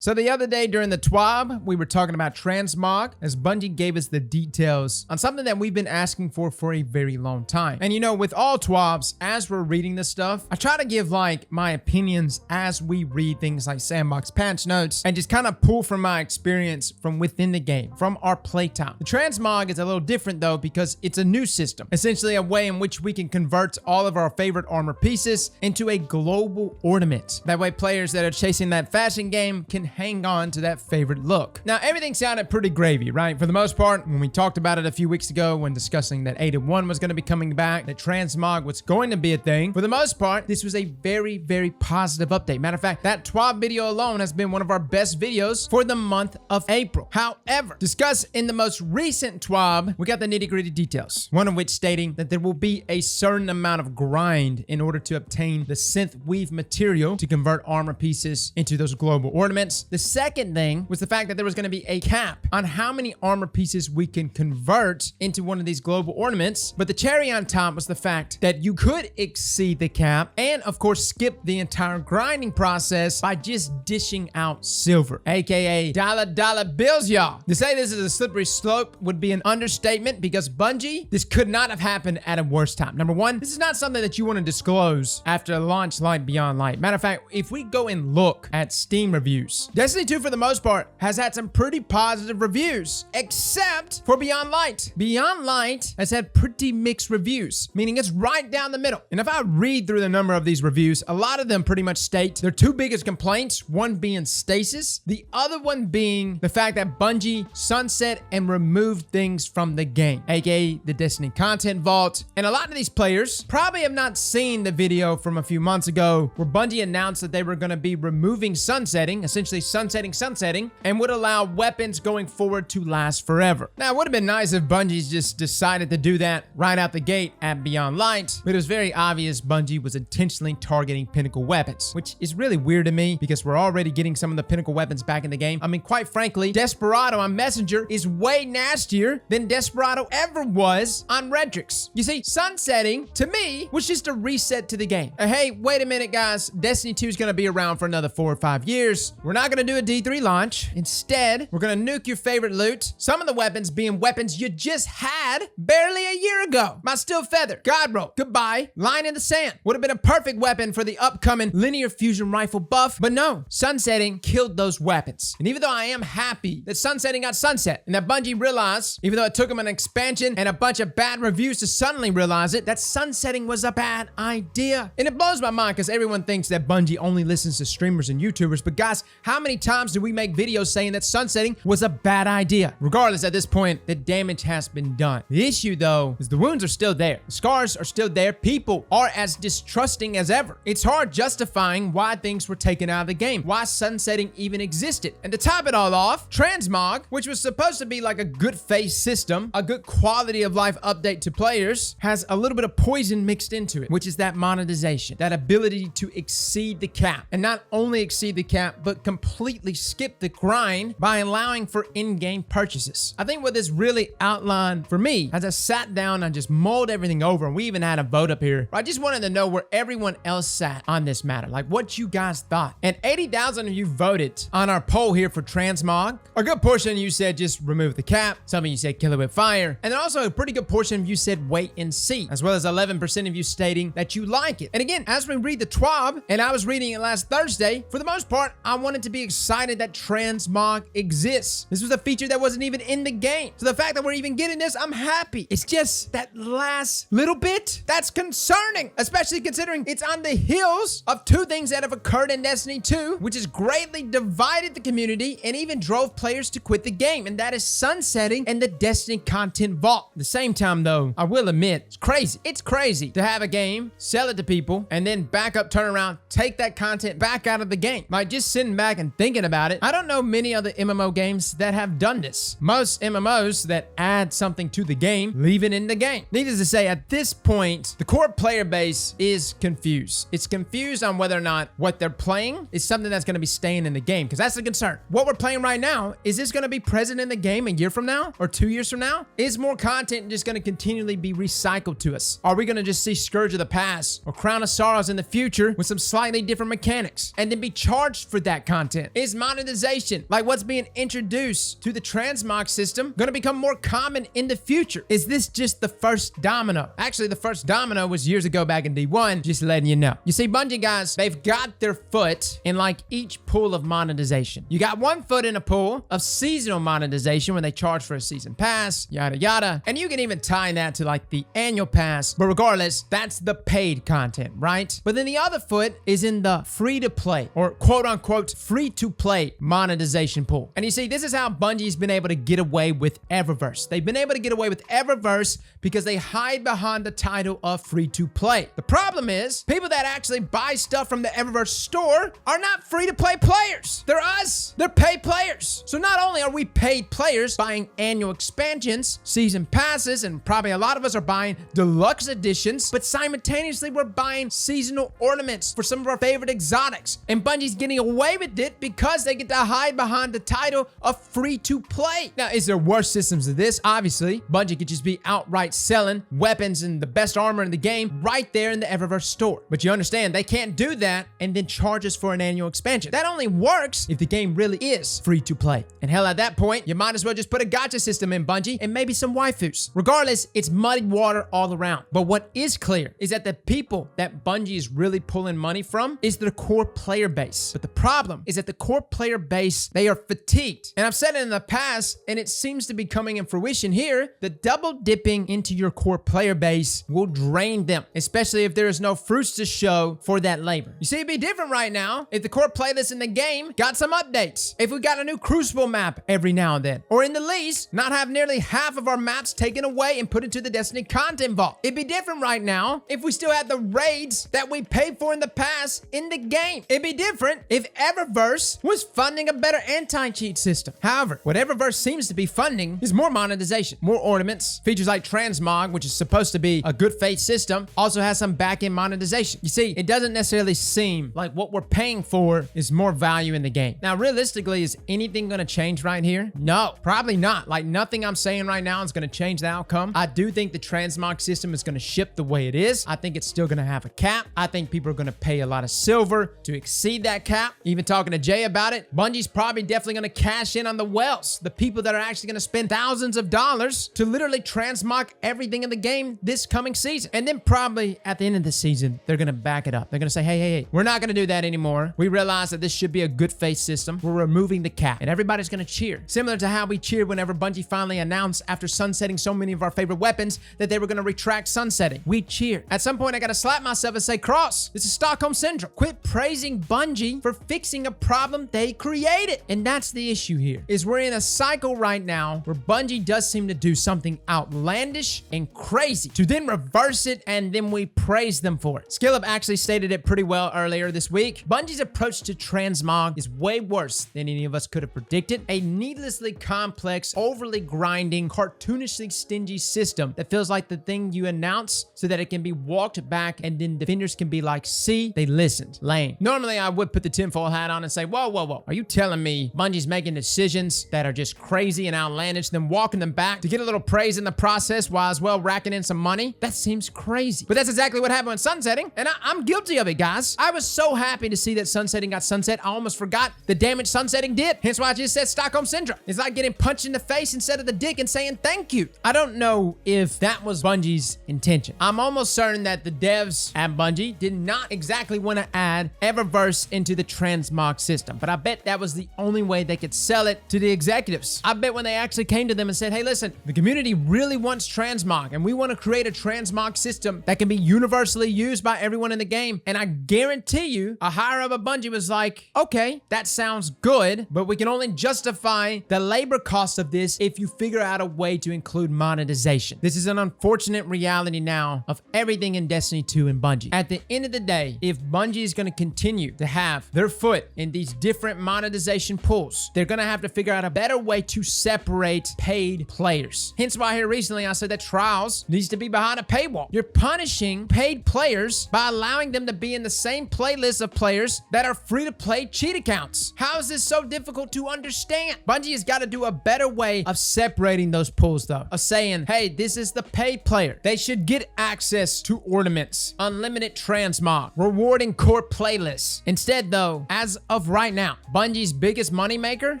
So the other day during the TWAB, we were talking about Transmog as Bungie gave us the details on something that we've been asking for a very long time. And you know, with all TWABs, as we're reading this stuff, I try to give like my opinions as we read things like sandbox patch notes and just kind of pull from my experience from within the game, from our playtime. The Transmog is a little different though because it's a new system, essentially a way in which we can convert all of our favorite armor pieces into a global ornament. That way players that are chasing that fashion game can hang on to that favorite look. Now, everything sounded pretty gravy, right? For the most part, when we talked about it a few weeks ago when discussing that 8-1 was going to be coming back, that Transmog was going to be a thing, for the most part, this was a very, very positive update. Matter of fact, that TWAB video alone has been one of our best videos for the month of April. However, discussed in the most recent TWAB, we got the nitty-gritty details, one of which stating that there will be a certain amount of grind in order to obtain the synth weave material to convert armor pieces into those global ornaments. The second thing was the fact that there was going to be a cap on how many armor pieces we can convert into one of these global ornaments. But the cherry on top was the fact that you could exceed the cap and of course skip the entire grinding process by just dishing out silver, aka dollar bills, y'all. To say this is a slippery slope would be an understatement because Bungie, this could not have happened at a worse time. Number one, this is not something that you want to disclose after a launch like Beyond Light. Matter of fact, if we go and look at Steam reviews, Destiny 2 for the most part has had some pretty positive reviews, except for Beyond Light. Beyond Light has had pretty mixed reviews, meaning it's right down the middle. And if I read through the number of these reviews, a lot of them pretty much state their two biggest complaints, one being stasis, the other one being the fact that Bungie sunset and removed things from the game, aka the Destiny content vault. And a lot of these players probably have not seen the video from a few months ago where Bungie announced that they were going to be removing sunsetting, essentially sunsetting, and would allow weapons going forward to last forever. Now, it would have been nice if Bungie's just decided to do that right out the gate at Beyond Light, but it was very obvious Bungie was intentionally targeting pinnacle weapons, which is really weird to me because we're already getting some of the pinnacle weapons back in the game. I mean, quite frankly, Desperado on Messenger is way nastier than Desperado ever was on Redrix. You see, sunsetting, to me, was just a reset to the game. Hey, wait a minute, guys. Destiny 2 is going to be around for another 4 or 5 years. We're not going to do a D3 launch. Instead, we're going to nuke your favorite loot. Some of the weapons being weapons you just had barely a year ago. My Steel Feather, God Roll, goodbye, Line in the Sand. Would have been a perfect weapon for the upcoming linear fusion rifle buff, but no, sunsetting killed those weapons. And even though I am happy that sunsetting got sunset and that Bungie realized, even though it took them an expansion and a bunch of bad reviews to suddenly realize it, that sunsetting was a bad idea. And it blows my mind because everyone thinks that Bungie only listens to streamers and YouTubers, but guys, how many times do we make videos saying that sunsetting was a bad idea? Regardless, at this point, the damage has been done. The issue though is the wounds are still there. The scars are still there. People are as distrusting as ever. It's hard justifying why things were taken out of the game, why sunsetting even existed. And to top it all off, Transmog, which was supposed to be like a good face system, a good quality of life update to players, has a little bit of poison mixed into it, which is that monetization, that ability to exceed the cap. And not only exceed the cap, but completely skip the grind by allowing for in-game purchases. I think what this really outlined for me as I sat down and just mulled everything over, and we even had a vote up here, I just wanted to know where everyone else sat on this matter, like what you guys thought. And 80,000 of you voted on our poll here for Transmog. A good portion of you said just remove the cap. Some of you said kill it with fire. And then also a pretty good portion of you said wait and see, as well as 11% of you stating that you like it. And again, as we read the TWAB, and I was reading it last Thursday, for the most part, I wanted to be excited that Transmog exists. This was a feature that wasn't even in the game. So the fact that we're even getting this, I'm happy. It's just that last little bit that's concerning, especially considering it's on the heels of two things that have occurred in Destiny 2, which has greatly divided the community and even drove players to quit the game, and that is sunsetting and the Destiny content vault. At the same time though, I will admit, it's crazy. It's crazy to have a game, sell it to people, and then back up, turn around, take that content back out of the game. Like just sitting back and thinking about it, I don't know many other MMO games that have done this. Most MMOs that add something to the game, leave it in the game. Needless to say, at this point, the core player base is confused. It's confused on whether or not what they're playing is something that's going to be staying in the game, because that's the concern. What we're playing right now, is this going to be present in the game a year from now or 2 years from now? Is more content just going to continually be recycled to us? Are we going to just see Scourge of the Past or Crown of Sorrows in the future with some slightly different mechanics and then be charged for that content? content? Is monetization, like what's being introduced to the Transmog system, going to become more common in the future? Is this just the first domino? Actually, the first domino was years ago back in D1, just letting you know. You see, Bungie, guys, they've got their foot in like each pool of monetization. You got one foot in a pool of seasonal monetization when they charge for a season pass, yada yada. And you can even tie that to like the annual pass. But regardless, that's the paid content, right? But then the other foot is in the free to play, or quote unquote free to play monetization pool. And you see, this is how Bungie's been able to get away with Eververse. They've been able to get away with Eververse because they hide behind the title of free to play. The problem is people that actually buy stuff from the Eververse store are not free to play players. They're us. They're paid players. So not only are we paid players buying annual expansions, season passes, and probably a lot of us are buying deluxe editions, but simultaneously we're buying seasonal ornaments for some of our favorite exotics. And Bungie's getting away with it because they get to hide behind the title of free to play. Now, is there worse systems than this? Obviously, Bungie could just be outright selling weapons and the best armor in the game right there in the Eververse store. But you understand, they can't do that and then charge us for an annual expansion. That only works if the game really is free to play. And hell, at that point, you might as well just put a gacha system in Bungie and maybe some waifus. Regardless, it's muddied water all around. But what is clear is that the people that Bungie is really pulling money from is their core player base. But the problem is that the core player base, they are fatigued. And I've said it in the past, and it seems to be coming in fruition here, the double dipping into your core player base will drain them, especially if there is no fruits to show for that labor. You see, it'd be different right now if the core playlist in the game got some updates. If we got a new Crucible map every now and then, or in the least, not have nearly half of our maps taken away and put into the Destiny content vault. It'd be different right now if we still had the raids that we paid for in the past in the game. It'd be different if Eververse was funding a better anti-cheat system. However, what Eververse seems to be funding is more monetization, more ornaments, features like Transmog, which is supposed to be a good faith system, also has some back-end monetization. You see, it doesn't necessarily seem like what we're paying for is more value in the game. Now, realistically, is anything going to change right here? No, probably not. Like, nothing I'm saying right now is going to change the outcome. I do think the Transmog system is going to ship the way it is. I think it's still going to have a cap. I think people are going to pay a lot of silver to exceed that cap. Even talking to Jay about it, Bungie's probably definitely going to cash in on the whales, the people that are actually going to spend thousands of dollars to literally transmog everything in the game this coming season. And then probably at the end of the season, they're going to back it up. They're going to say, hey, we're not going to do that anymore. We realize that this should be a good faith system. We're removing the cap, and everybody's going to cheer. Similar to how we cheered whenever Bungie finally announced after sunsetting so many of our favorite weapons that they were going to retract sunsetting. We cheer. At some point, I got to slap myself and say, Cross, this is Stockholm Syndrome. Quit praising Bungie for fixing a problem they created. And that's the issue here, is we're in a cycle right now where Bungie does seem to do something outlandish and crazy to then reverse it, and then we praise them for it. Skillup actually stated it pretty well earlier this week. Bungie's approach to Transmog is way worse than any of us could have predicted. A needlessly complex, overly grinding, cartoonishly stingy system that feels like the thing you announce so that it can be walked back and then defenders can be like, see, they listened. Lame. Normally, I would put the tinfoil hat on and say, whoa. Are you telling me Bungie's making decisions that are just crazy and outlandish, then walking them back to get a little praise in the process while as well racking in some money? That seems crazy. But that's exactly what happened with sunsetting, and I'm guilty of it, guys. I was so happy to see that sunsetting got sunset, I almost forgot the damage sunsetting did. Hence why I just said Stockholm Syndrome. It's like getting punched in the face instead of the dick and saying thank you. I don't know if that was Bungie's intention. I'm almost certain that the devs at Bungie did not exactly want to add Eververse into the Transmog system, but I bet that was the only way they could sell it to the executives. I bet when they actually came to them and said, hey, listen, the community really wants Transmog, and we want to create a Transmog system that can be universally used by everyone in the game. And I guarantee you, a higher up at Bungie was like, okay, that sounds good, but we can only justify the labor cost of this if you figure out a way to include monetization. This is an unfortunate reality now of everything in Destiny 2 and Bungie. At the end of the day, if Bungie is going to continue to have their foot in these different monetization pools, they're going to have to figure out a better way to separate paid players. Hence why here recently I said that Trials needs to be behind a paywall. You're punishing paid players by allowing them to be in the same playlist of players that are free to play cheat accounts. How is this so difficult to understand? Bungie has got to do a better way of separating those pools, though, of saying, hey, this is the paid player. They should get access to ornaments, unlimited transmog, rewarding core playlists. Instead, though, as of of right now, Bungie's biggest moneymaker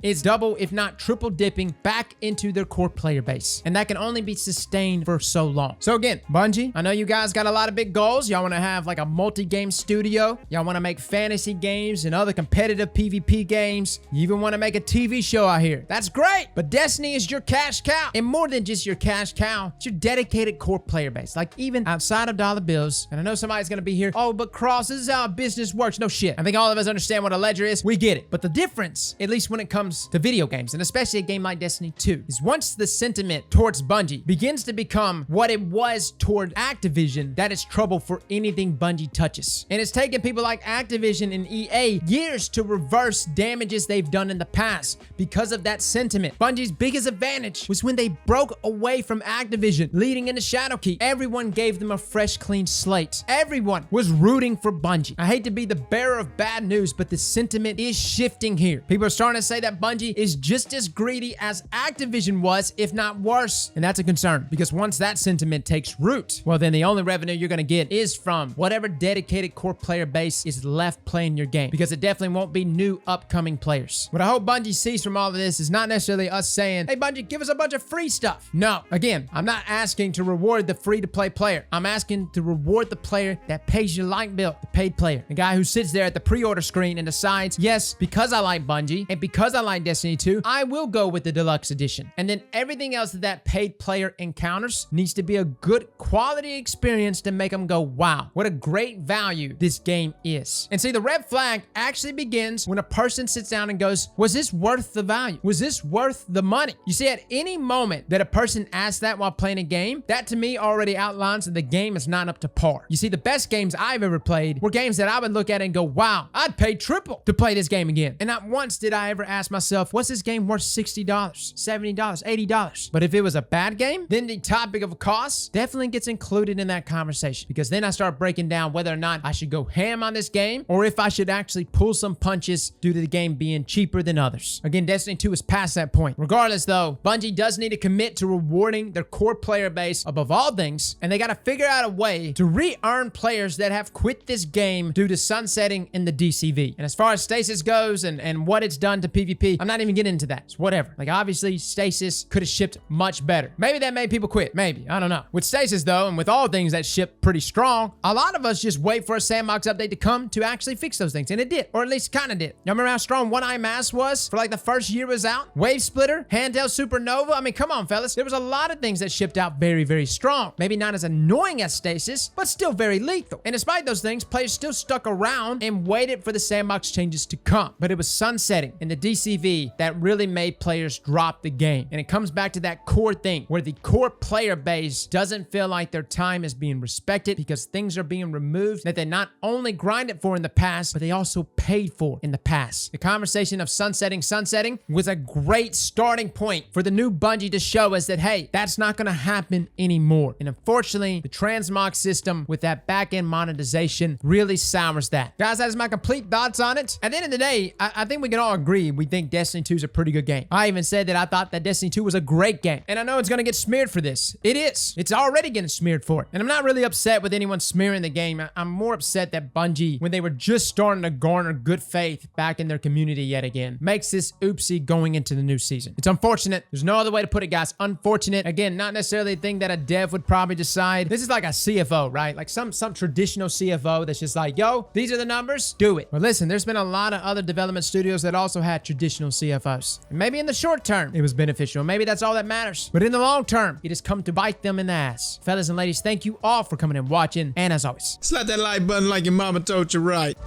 is double, if not triple dipping back into their core player base. And that can only be sustained for so long. So again, Bungie, I know you guys got a lot of big goals. Y'all want to have like a multi-game studio. Y'all want to make fantasy games and other competitive PvP games. You even want to make a TV show out here. That's great. But Destiny is your cash cow. And more than just your cash cow, it's your dedicated core player base. Like even outside of dollar bills. And I know somebody's going to be here, oh, but Cross, this is how business works. No shit. I think all of us understand what a ledger is. We get it. But the difference, at least when it comes to video games, and especially a game like Destiny 2, is once the sentiment towards Bungie begins to become what it was toward Activision, that is trouble for anything Bungie touches. And it's taken people like Activision and EA years to reverse damages they've done in the past because of that sentiment. Bungie's biggest advantage was when they broke away from Activision, leading into Shadowkeep. Everyone gave them a fresh, clean slate. Everyone was rooting for Bungie. I hate to be the bearer of bad news, but the sentiment is shifting here. People are starting to say that Bungie is just as greedy as Activision was, if not worse. And that's a concern, because once that sentiment takes root, well, then the only revenue you're going to get is from whatever dedicated core player base is left playing your game, because it definitely won't be new upcoming players. What I hope Bungie sees from all of this is not necessarily us saying, hey, Bungie, give us a bunch of free stuff. No, again, I'm not asking to reward the free-to-play player. I'm asking to reward the player that pays your light bill, the paid player, the guy who sits there at the pre-order screen and decides, yes, because I like Bungie and because I like Destiny 2, I will go with the deluxe edition. And then everything else that paid player encounters needs to be a good quality experience to make them go, wow, what a great value this game is. And see, the red flag actually begins when a person sits down and goes, was this worth the value? Was this worth the money? You see, at any moment that a person asks that while playing a game, that to me already outlines that the game is not up to par. You see, the best games I've ever played were games that I would look at and go, wow, I'd pay triple to play this game again. And not once did I ever ask myself, what's this game worth $60, $70, $80? But if it was a bad game, then the topic of cost definitely gets included in that conversation, because then I start breaking down whether or not I should go ham on this game or if I should actually pull some punches due to the game being cheaper than others. Again, Destiny 2 is past that point. Regardless though, Bungie does need to commit to rewarding their core player base above all things, and they got to figure out a way to re-earn players that have quit this game due to sunsetting in the DCV. And as far as Stasis goes and what it's done to PvP, I'm not even getting into that. It's whatever. Like obviously Stasis could have shipped much better. Maybe that made people quit. Maybe. I don't know. With Stasis though, and with all things that ship pretty strong, a lot of us just wait for a sandbox update to come to actually fix those things. And it did. Or at least kind of did. Y'all remember how strong One Eye Mask was for like the first year it was out? Wave Splitter, Handheld Supernova. I mean, come on, fellas. There was a lot of things that shipped out very, very strong. Maybe not as annoying as Stasis, but still very lethal. And despite those things, players still stuck around and waited for the sandbox changes to come. But it was sunsetting in the DCV that really made players drop the game. And it comes back to that core thing where the core player base doesn't feel like their time is being respected because things are being removed that they not only grinded for in the past, but they also paid for in the past. The conversation of sunsetting was a great starting point for the new Bungie to show us that, hey, that's not going to happen anymore. And unfortunately, the Transmog system with that back-end monetization really sours that. Guys, that is my complete thoughts on it. At the end of the day, I think we can all agree we think Destiny 2 is a pretty good game. I even said that I thought that Destiny 2 was a great game. And I know it's going to get smeared for this. It is. It's already getting smeared for it. And I'm not really upset with anyone smearing the game. I'm more upset that Bungie, when they were just starting to garner good faith back in their community yet again, makes this oopsie going into the new season. It's unfortunate. There's no other way to put it, guys. Unfortunate. Again, not necessarily a thing that a dev would probably decide. This is like a CFO, right? Like some traditional CFO that's just like, yo, these are the numbers, do it. But listen, there's been a lot of other development studios that also had traditional CFOs. And maybe in the short term, it was beneficial. Maybe that's all that matters. But in the long term, it has come to bite them in the ass. Fellas and ladies, thank you all for coming and watching. And as always, slap that like button like your mama told you right.